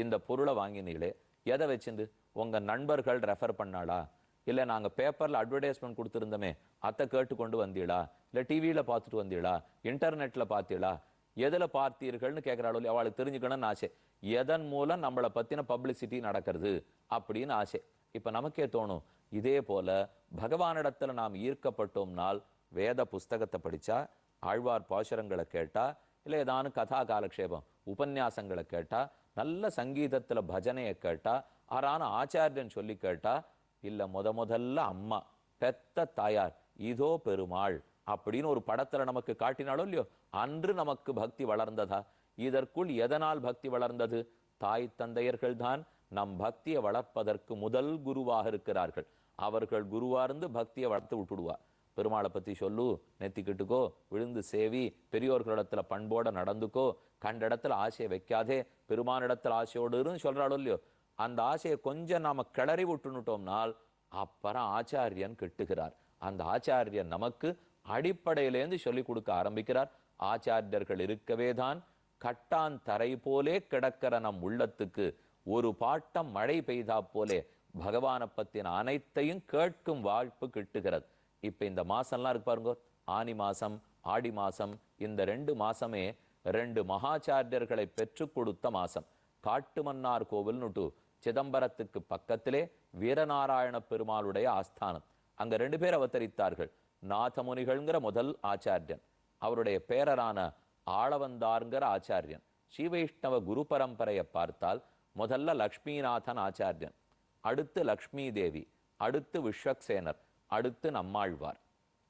இந்த பொருளை வாங்கினீங்களே எதை வச்சுண்டு உங்க நண்பர்கள் ரெஃபர் பண்ணாளா, இல்ல நாங்க பேப்பர்ல அட்வர்டைஸ்மெண்ட் கொடுத்திருந்தோமே அத்தை கேட்டு கொண்டு வந்தீளா, இல்ல டிவியில பார்த்துட்டு வந்தீளா, இன்டர்நெட்ல பார்த்தீளா, எதுல பார்த்தீர்கள்னு கேட்கிறாளோ அவளுக்கு தெரிஞ்சுக்கணும்னு ஆசை. எதன் மூலம் நம்மளை பத்தின பப்ளிசிட்டி நடக்கிறது அப்படின்னு ஆசை. இப்ப நமக்கே தோணும், இதே போல பகவானிடத்துல நாம் ஈர்க்கப்பட்டோம்னால் வேத புஸ்தகத்தை படிச்சா, ஆழ்வார் பாசுரங்களை கேட்டா, இல்ல ஏதானு கதா காலக்ஷேபம் உபன்யாசங்களை கேட்டா, நல்ல சங்கீதத்துல பஜனையை கேட்டா, ஆறான ஆச்சாரியன் சொல்லி கேட்டா, இல்ல முதல்ல அம்மா பெத்த தாயார் இதோ பெருமாள் அப்படின்னு ஒரு படத்துல நமக்கு காட்டினாலும் இல்லையோ, அன்று நமக்கு பக்தி வளர்ந்ததா? இதற்குள் எதனால் பக்தி வளர்ந்தது? தாய் தந்தையர்கள் தான் நம் பக்தியை வளர்ப்பதற்கு முதல் குருவாக இருக்கிறார்கள். அவர்கள் குருவார்ந்து பக்தியை வளர்த்து விட்டுடுவார். பெருமாளை பத்தி சொல்லு, நெத்திக்கிட்டுக்கோ, விழுந்து சேவி, பெரியோர்களிடத்துல பண்போட நடந்துக்கோ, கண்ட இடத்துல ஆசையை வைக்காதே, பெருமானிடத்துல ஆசையோடுன்னு சொல்றாளோ இல்லையோ, அந்த ஆசையை கொஞ்சம் நாம கிளறி விட்டுனுட்டோம்னால் அப்புறம் ஆச்சாரியன் கெட்டுகிறார். அந்த ஆச்சாரியன் நமக்கு அடிப்படையிலேருந்து சொல்லி கொடுக்க ஆரம்பிக்கிறார். ஆச்சாரியர்கள் இருக்கவே தான் கட்டான் தரை போலே கிடக்கிற நம் உள்ளத்துக்கு ஒரு பாட்டம் மழை பெய்தா போலே பகவானை பத்தின அனைத்தையும் கேட்கும் வாய்ப்பு கிட்டுகிறது. இப்ப இந்த மாசம்லாம் இருக்கு பாருங்க, ஆனி மாசம் ஆடி மாசம், இந்த 2 மாசமே 2 மகாச்சாரியர்களை பெற்று கொடுத்த மாசம். காட்டுமன்னார் கோவில்னுட்டு சிதம்பரத்துக்கு பக்கத்திலே வீரநாராயண பெருமாளுடைய ஆஸ்தானம். அங்க 2 பேர் அவதரித்தார்கள். நாதமுனிகள்ங்கிற முதல் ஆச்சாரியன், அவருடைய பேரரான ஆளவந்தார்ங்கிற ஆச்சாரியன். ஸ்ரீவைஷ்ணவ குரு பரம்பரையை பார்த்தால் முதல்ல லக்ஷ்மிநாதன் ஆச்சாரியன், அடுத்து லக்ஷ்மி தேவி, அடுத்து விஸ்வக்சேனர், அடுத்து நம்மாழ்வார்.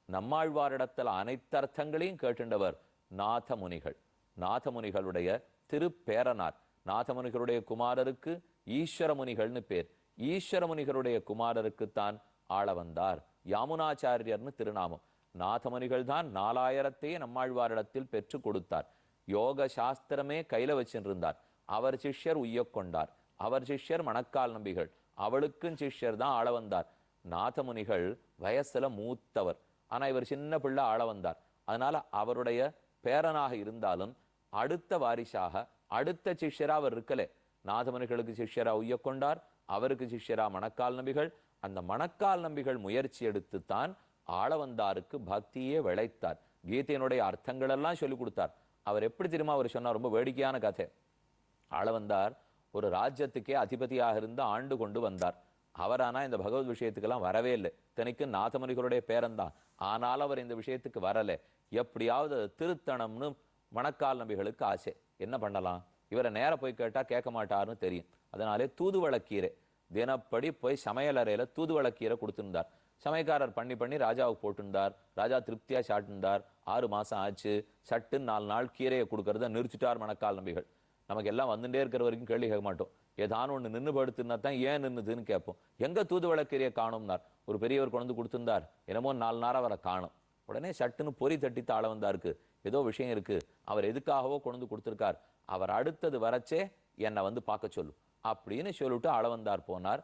நம்மாழ்வாரிடத்தில் அனைத்து அர்த்தங்களையும் கேட்டுண்டவர் நாதமுனிகள். நாதமுனிகளுடைய திருப்பேரனார். நாதமுனிகளுடைய குமாரருக்கு ஈஸ்வரமுனிகள்னு பேர். ஈஸ்வரமுனிகளுடைய குமாரருக்குத்தான் ஆளவந்தார், யாமுனாச்சாரியர்னு திருநாமம். நாதமுனிகள் தான் 4000 நம்மாழ்வாரிடத்தில் பெற்று கொடுத்தார். யோக சாஸ்திரமே கையில வச்சிருந்தார். அவர் சிஷ்யர் உய்யக்கொண்டார். அவர் சிஷ்யர் மணக்கால் நம்பிகள், அவளுக்கும் சிஷ்யர் தான் ஆளவந்தார். நாதமுனிகள் வயசுல மூத்தவர், ஆனா இவர் சின்ன பிள்ளை ஆளவந்தார். அதனால அவருடைய பேரனாக இருந்தாலும் அடுத்த வாரிசாக அடுத்த சிஷ்யரா அவர் இருக்கலே. நாதமுனிகளுக்கு சிஷ்யரா உய்யக்கொண்டார், அவருக்கு சிஷ்யரா மணக்கால் நம்பிகள். அந்த மணக்கால் நம்பிகள் முயற்சி எடுத்துத்தான் ஆளவந்தாருக்கு பக்தியே விளைத்தார். கீதையினுடைய அர்த்தங்கள் எல்லாம் சொல்லி கொடுத்தார். அவர் எப்படி தெரியுமா அவர் சொன்னார், ரொம்ப வேடிக்கையான கதை. ஆளவந்தார் ஒரு ராஜ்யத்துக்கே அதிபதியாக இருந்து ஆண்டு கொண்டு வந்தார். அவரானா இந்த பகவத் விஷயத்துக்கெல்லாம் வரவே இல்லை. தனிக்கு நாதமுனிகளுடைய பேரன்தான், ஆனால் அவர் இந்த விஷயத்துக்கு வரல. எப்படியாவது திருத்தணம்னு மணக்கால் நம்பிகளுக்கு ஆசை. என்ன பண்ணலாம், இவரை நேர போய் கேட்டா கேட்க மாட்டாருன்னு தெரியும். அதனாலே தூதுவளக்கீரை தினப்படி போய் சமையலறையில தூதுவளக்கீரை கொடுத்திருந்தார். சமயக்காரர் பண்ணி ராஜாவுக்கு போட்டிருந்தார். ராஜா திருப்தியா சாட்டிருந்தார். 6 மாசம் ஆச்சு. சட்டுன்னு 4 நாள் கீரையை கொடுக்கறத நிறுத்திட்டார் மணக்கால் நம்பிகள். நமக்கு எல்லாம் வந்துட்டே இருக்கிற வரைக்கும் கேள்வி கேட்க மாட்டோம். ஏதானு ஒண்ணு நின்று படுத்துனா தான் ஏன் நின்னுதுன்னு கேட்போம். எங்க தூதுவளக்கீரையை காணும்னார். ஒரு பெரியவர் கொண்டு கொடுத்திருந்தார். என்னமோ 4 நாள் அவரை காணும். உடனே சட்டுன்னு பொறி தட்டி ஆளவந்தாருக்கு ஏதோ விஷயம் இருக்கு, அவர் எதுக்காகவோ கொண்டு கொடுத்திருக்கார், அவர் அடுத்தது வரச்சே என்னை வந்து பார்க்க சொல்லு அப்படின்னு சொல்லிட்டு ஆளவந்தார் போனார்.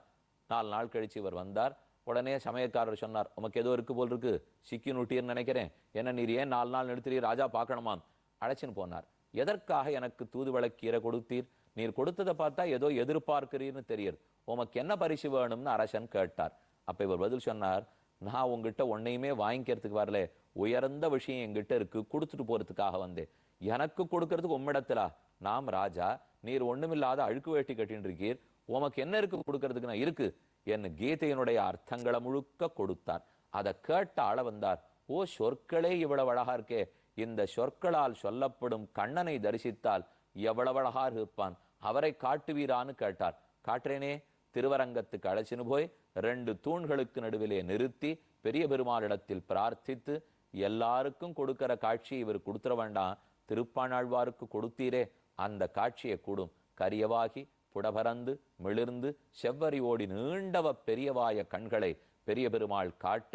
4 நாள் கழிச்சு இவர் வந்தார். உடனே சமயக்காரர் சொன்னார், உமக்கு ஏதோ இருக்கு போல் இருக்கு, சிக்கி நூட்டியர்னு நினைக்கிறேன், என்ன நீர் ஏன் 4 நாள் நிறுத்துறீர், ராஜா பார்க்கணுமாம். அழைச்சின்னு போனார். எதற்காக எனக்கு தூதுவளக்கீரை கொடுத்தீர், நீர் கொடுத்ததை பார்த்தா ஏதோ எதிர்பார்க்கிறீர்னு தெரியுது, உமக்கு என்ன பரிசு வேணும்னு அரசன் கேட்டார். அப்ப இவர் பதில் சொன்னார், நான் உங்ககிட்ட ஒன்னையுமே வாங்கிக்கிறதுக்கு வரல, உயர்ந்த விஷயம் என்கிட்ட இருக்கு, கொடுத்துட்டு போறதுக்காக வந்தேன். எனக்கு கொடுக்கறதுக்கு உம்மிடத்திலா, நாம் ராஜா, நீர் ஒண்ணுமில்லாத அழுக்கு வேட்டி கட்டின்னு இருக்கீர், உமக்கு என்ன இருக்கு கொடுக்கறதுக்கு? நான் இருக்கு என்ன கீதையினுடைய அர்த்தங்களை முழுக்க கொடுத்தார். அதை கேட்ட ஆளவந்தார், ஓ சொற்களே இவ்வளவு அழகா இருக்கே, இந்த சொற்களால் சொல்லப்படும் கண்ணனை தரிசித்தால் எவ்வளவு அழகா இருப்பான், அவரை காட்டுவீரான்னு கேட்டார். காட்டுறேனே, திருவரங்கத்துக்கு அழைச்சின்னு போய் 2 தூண்களுக்கு நடுவிலே நிறுத்தி பெரிய பெருமாளிடத்தில் பிரார்த்தித்து, எல்லாருக்கும் கொடுக்கிற காட்சியை இவர் கொடுத்துட வேண்டாம், திருப்பாணாழ்வாருக்கு கொடுத்தீரே அந்த காட்சியை கூடும். கரியவாகி புடபரந்து மிளிர்ந்து செவ்வரி ஓடி நீண்டவ பெரியவாய கண்களை பெரிய பெருமாள் காட்ட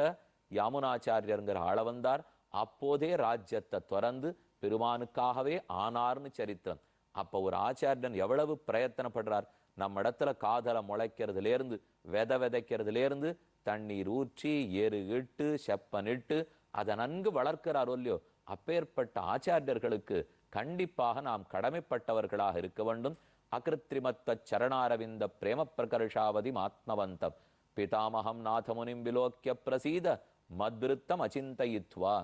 யாமுனாச்சாரியருங்கிற ஆளவந்தார் அப்போதே ராஜ்யத்தை துறந்து பெருமானுக்காகவே ஆனார்னு சரித்திரம். அப்ப ஒரு ஆச்சாரியன் எவ்வளவு பிரயத்தனப்படுறார். நம்ம இடத்துல காதலை முளைக்கிறதுல இருந்து விதை விதைக்கிறதுல இருந்து தண்ணீர் ஊற்றி ஏறு இட்டு செப்பனிட்டு அதை நன்கு வளர்க்கிறாரோ இல்லையோ, அப்பேற்பட்ட ஆச்சாரியர்களுக்கு கண்டிப்பாக நாம் கடமைப்பட்டவர்களாக இருக்க வேண்டும். அகிருத்ரிமத்த சரணாரவிந்த பிரேம பிரகர்ஷாவதி ஆத்மவந்தம் பிதாமகம் நாதமுனிம் விலோக்கிய பிரசீத மத்விருத்தம் அச்சிந்தயித்வா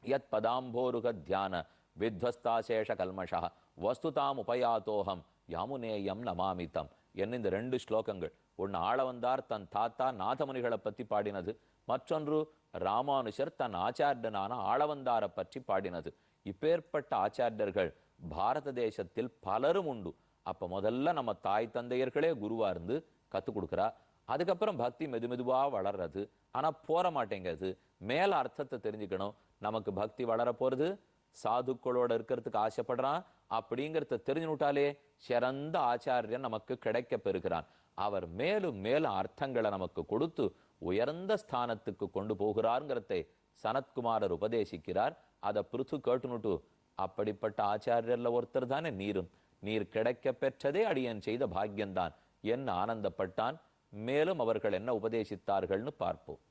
யத் பதாம்போருக தியான வித்வஸ்தாசேஷ கல்மஷா வஸ்துதாம் உபயாத்தோகம் யாமுனேயம் நமாமிதம் என்ன இந்த ரெண்டு ஸ்லோகங்கள். ஒன்னு ஆளவந்தார் தன் தாத்தா நாதமுனிகளை பற்றி பாடினது, மற்றொன்று ராமானுஷர் தன் ஆச்சாரியனான ஆளவந்தாரை பற்றி பாடினது. இப்பேற்பட்ட ஆச்சாரியர்கள் பாரத தேசத்தில் பலரும் உண்டு. அப்ப முதல்ல நம்ம தாய் தந்தையர்களே குருவா இருந்து கத்துக் கொடுக்குறா. அதுக்கப்புறம் பக்தி மெதுவா வளர்றது. ஆனா போற மாட்டேங்கிறது. மேல அர்த்தத்தை தெரிஞ்சுக்கணும். நமக்கு பக்தி வளர போறது சாதுக்களோட இருக்கிறதுக்கு ஆசைப்படுறான் அப்படிங்கிறத தெரிஞ்சுட்டாலே சிறந்த ஆச்சாரியன் நமக்கு கிடைக்க பெறுகிறான். அவர் மேலும் மேலும் அர்த்தங்களை நமக்கு கொடுத்து உயர்ந்த ஸ்தானத்துக்கு கொண்டு போகிறார்ங்கிறதை சனத்குமாரர் உபதேசிக்கிறார். அதை பிருத்து கேட்டுனுட்டு அப்படிப்பட்ட ஆச்சாரியர்ல ஒருத்தர் தானே நீரும். நீர் கிடைக்க பெற்றதே அடியன் செய்த பாக்கியம்தான் என்ன ஆனந்தப்பட்டான். மேலும் அவர்கள் என்ன உபதேசித்தார்கள்னு பார்ப்போம்.